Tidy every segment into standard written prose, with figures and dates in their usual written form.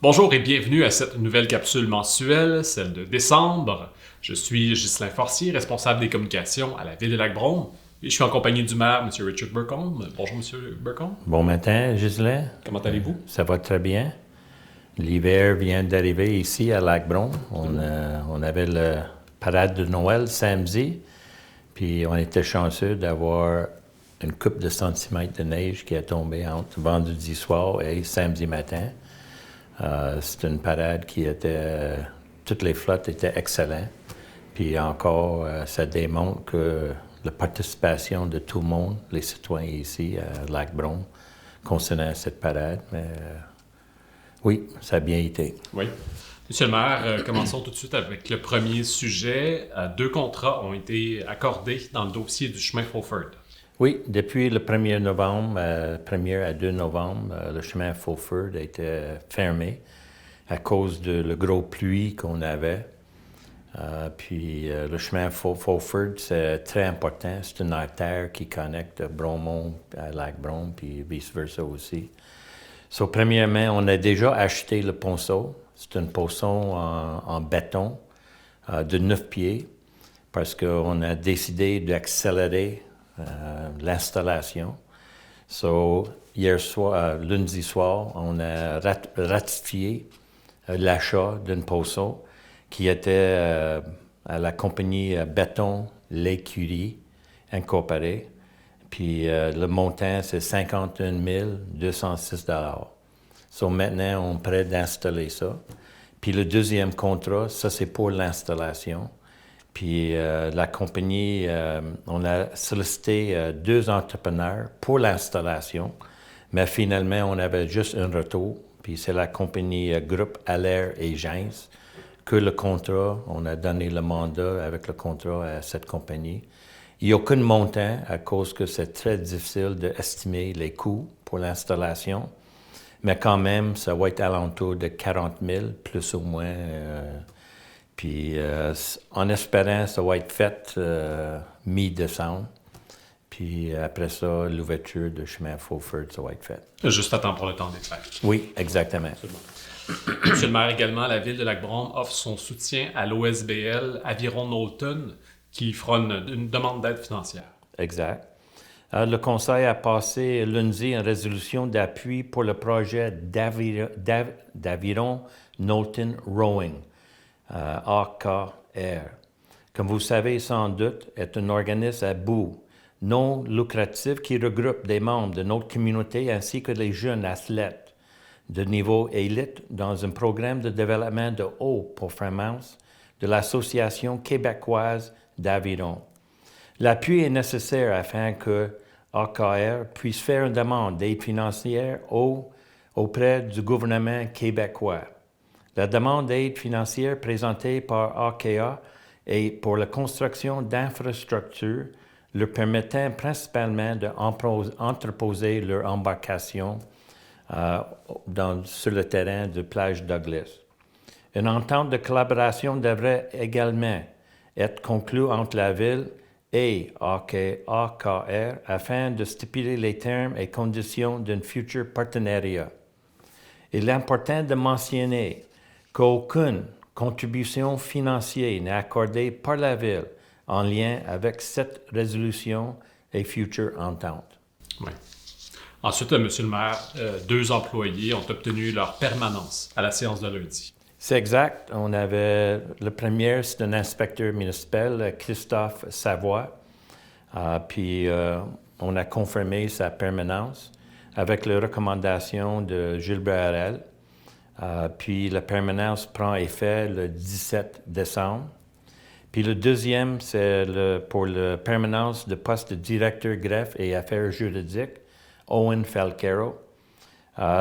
Bonjour et bienvenue à cette nouvelle capsule mensuelle, celle de décembre. Je suis Ghislain Forcier, responsable des communications à la Ville de Lac-Brome. Et je suis en compagnie du maire, M. Richard Burcombe. Bonjour, M. Burcombe. Bon matin, Ghislain. Comment allez-vous? Ça va très bien. L'hiver vient d'arriver ici à Lac-Brome. On avait le parade de Noël samedi, puis on était chanceux d'avoir une coupe de centimètres de neige qui est tombée entre vendredi soir et samedi matin. C'est une parade qui était... toutes les flottes étaient excellentes. Puis encore, ça démontre que la participation de tout le monde, les citoyens ici à Lac-Brome, concernant cette parade. Mais oui, ça a bien été. Oui. Monsieur le maire, commençons tout de suite avec le premier sujet. Deux contrats ont été accordés dans le dossier du chemin Fulford. Oui, depuis le 1er novembre, 1er à 2 novembre, le chemin Fulford a été fermé à cause de la grosse pluie qu'on avait. Puis le chemin Fulford, c'est très important. C'est une artère qui connecte Bromont à Lac-Brome, puis vice-versa aussi. Premièrement, on a déjà acheté le ponceau. C'est un ponceau en béton de 9 pieds parce qu'on a décidé d'accélérer l'installation. Hier soir, lundi soir, on a ratifié l'achat d'un ponceau qui était à la compagnie Béton L'Écurie Incorporée. Puis le montant, c'est 51 206 $. Maintenant, on est prêt d'installer ça. Puis le deuxième contrat, ça, c'est pour l'installation. Puis la compagnie, on a sollicité 2 entrepreneurs pour l'installation, mais finalement, on avait juste un retour. Puis c'est la compagnie Groupe Allaire et Gens que le contrat, on a donné le mandat avec le contrat à cette compagnie. Il n'y a aucun montant à cause que c'est très difficile d'estimer les coûts pour l'installation, mais quand même, ça va être alentour de 40 000, plus ou moins. Puis en espérant, ça va être fait mi-décembre. Puis après ça, l'ouverture de chemin Fulford, ça va être fait. Juste à temps pour le temps des fêtes. Oui, exactement. Monsieur le maire, également, la Ville de Lac-Brome offre son soutien à l'OSBL Aviron Knowlton qui fera une demande d'aide financière. Exact. Le Conseil a passé lundi une résolution d'appui pour le projet d'Aviron Knowlton Rowing, AKR. Comme vous savez sans doute, est un organisme à but non lucratif qui regroupe des membres de notre communauté ainsi que les jeunes athlètes de niveau élite dans un programme de développement de haute performance de l'Association québécoise d'aviron. L'appui est nécessaire afin que AKR puisse faire une demande d'aide financière auprès du gouvernement québécois. La demande d'aide financière présentée par AKR est pour la construction d'infrastructures leur permettant principalement d'entreposer leur embarcation sur le terrain de plage Douglas. Une entente de collaboration devrait également être conclue entre la Ville et AKR afin de stipuler les termes et conditions d'un futur partenariat. Il est important de mentionner qu'aucune contribution financière n'est accordée par la Ville en lien avec cette résolution et future entente. Oui. Ensuite, Monsieur le maire, 2 employés ont obtenu leur permanence à la séance de lundi. C'est exact. On avait le premier, c'est un inspecteur municipal, Christophe Savoie. Puis on a confirmé sa permanence avec les recommandations de Gilbert Harel. Puis la permanence prend effet le 17 décembre. Puis le deuxième, c'est pour la permanence de poste de directeur greffe et affaires juridiques, Owen Falcaro.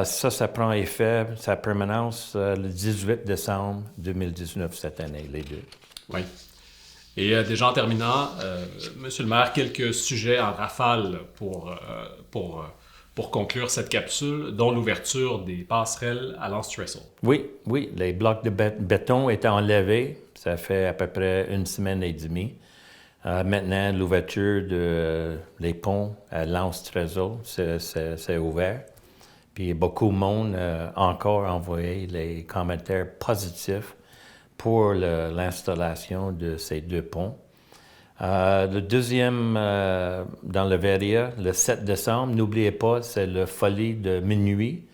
Ça prend effet, sa permanence, le 18 décembre 2019, cette année, les deux. Oui. Et déjà en terminant, Monsieur le maire, quelques sujets en rafale pour conclure cette capsule, dont l'ouverture des passerelles à Lance Trestle. Oui, les blocs de béton étaient enlevés. Ça fait à peu près 1 semaine et demie. Maintenant, l'ouverture des ponts à Lance Trestle, c'est ouvert. Puis beaucoup de monde encore envoyé les commentaires positifs pour l'installation de ces 2 ponts. Le deuxième, dans le Veria, le 7 décembre, n'oubliez pas, c'est le folie de minuit.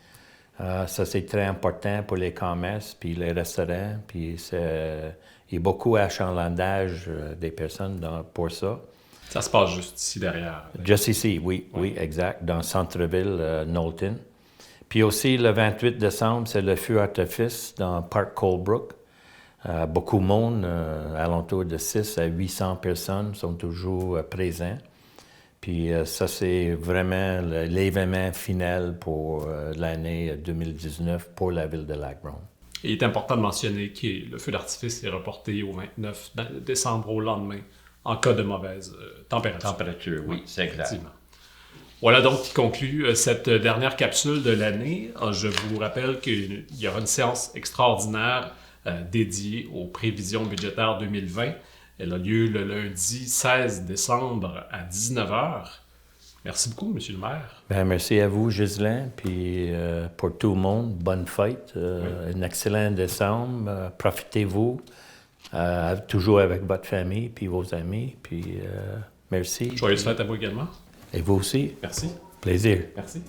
Ça, c'est très important pour les commerces, puis les restaurants, puis il y a beaucoup d'achalandage des personnes pour ça. Ça se passe juste ici derrière. Juste ici, oui, exact, dans le centre-ville, Knowlton. Puis aussi, le 28 décembre, c'est le feu d'artifice dans le parc Colebrook. Beaucoup de monde, alentour de 600 à 800 personnes, sont toujours présents. Puis ça, c'est vraiment l'événement final pour l'année 2019 pour la ville de Lac-Brome. Il est important de mentionner que le feu d'artifice est reporté au 29 décembre au lendemain, en cas de mauvaise température. Oui, c'est exact. Voilà donc qui conclut cette dernière capsule de l'année. Je vous rappelle qu'il y aura une séance extraordinaire dédiée aux prévisions budgétaires 2020. Elle a lieu le lundi 16 décembre à 19h. Merci beaucoup, M. le maire. Bien, merci à vous, Ghislain. Puis pour tout le monde, bonne fête. Un excellent décembre. Profitez-vous. Toujours avec votre famille puis vos amis. Puis merci. Joyeuse fête à vous également. Et vous aussi. Merci. Plaisir. Merci.